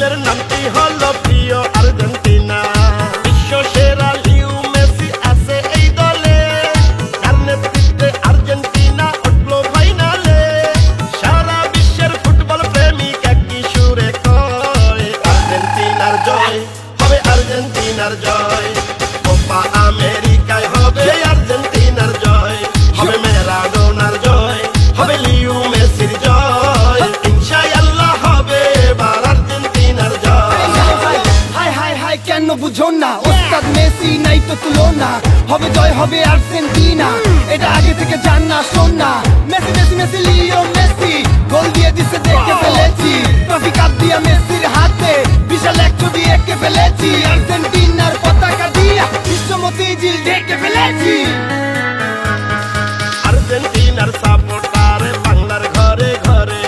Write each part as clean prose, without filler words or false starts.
দলের নামটি হলো প্রিয় আর্জেন্টিনা। বিশ্ব সেরা লিও মেসি আছে এই দলে, যার নেতৃত্বে আর্জেন্টিনা উঠলো ফাইনালে। সারা বিশ্বের ফুটবল প্রেমিক একই সুরে কয়, আর্জেন্টিনার জয় হবে, আর্জেন্টিনার জয়। কোপা আমেরিকায় হবে আর্জেন্টিনার জয়, হবে ম্যারাডোনার জয়, হবে লিও মেসির জয়। ইনশাআল্লাহ হবে এবার আর্জেন্টিনার জয়। হাই হাই হাই কেন বুঝো না, ওস্তাদ মেসি নাই তো তুলনা। হবে জয় হবে আর্জেন্টিনা, এটা আগে থেকে জান না শোন না। Messi Messi Messi Leo Messi গোল দিয়ে দিছে দেখে ফেলেছি। ট্রফি কাপ দিয়া মেসির হাতে বিশাল এক ছবি এঁকে ফেলেছি। আর্জেন্টিনার পতাকা দিয়া বিশ্বমতি জিল ঢেকে ফেলেছি। আর্জেন্টিনার সাপোর্টার বাংলার ঘরে ঘরে,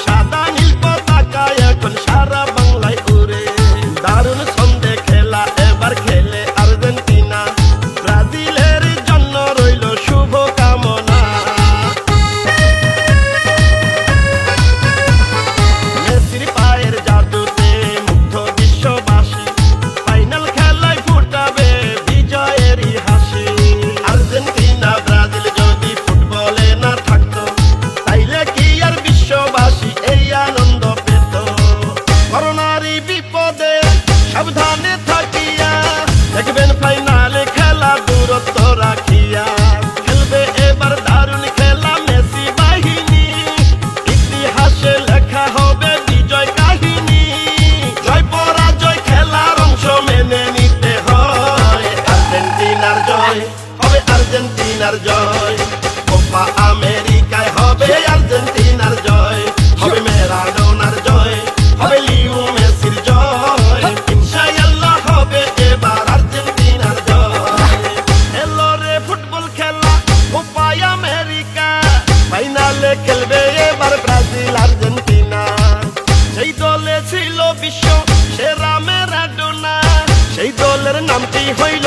সাদা নীল পতাকা এখন সারা বাংলায় উড়ে। দারুণ ছন্দে খেলা এবার খেলে আর্জেন্টিনা, ব্রাজিলের জন্য রইল শুভ কামনা। মেসির পায়ের জাদুতে মুগ্ধ বিশ্ববাসী, ফাইনাল খেলায় ফুটাবে বিজয়েরই হাসি। আর্জেন্টিনা ব্রাজিল যদি ফুটবলে না থাকতো, তাইলে কি আর বিশ্ববাসী এই আনন্দ পেত? করোনারই বিপদে সাবধানে থাকিয়া, দেখবেন ফাইনালে খেলা দূরত্ব রাখিয়া। খেলবে এবার দারুণ খেলা মেসি বাহিনী, ইতিহাসে লেখা হবে বিজয় কাহিনী। জয় পরাজয় খেলার অংশ মেনে নিতে হয়, আর্জেন্টিনার জয় হবে, আর্জেন্টিনার জয়। কোপা আমেরিকায় হবে আর্জেন্টিনার জয়, হবে ম্যারাডোনার জয়, হবে লিও মেসির জয়। ইনশাআল্লাহ হবে এবার আর্জেন্টিনার জয়। এলো রে ফুটবল খেলা কোপা আমেরিকা, ফাইনালে খেলবে এবার ব্রাজিল আর্জেন্টিনা। সেই দলে ছিল বিশ্ব সেরা ম্যারাডোনা, সেই দলের নামটি হইল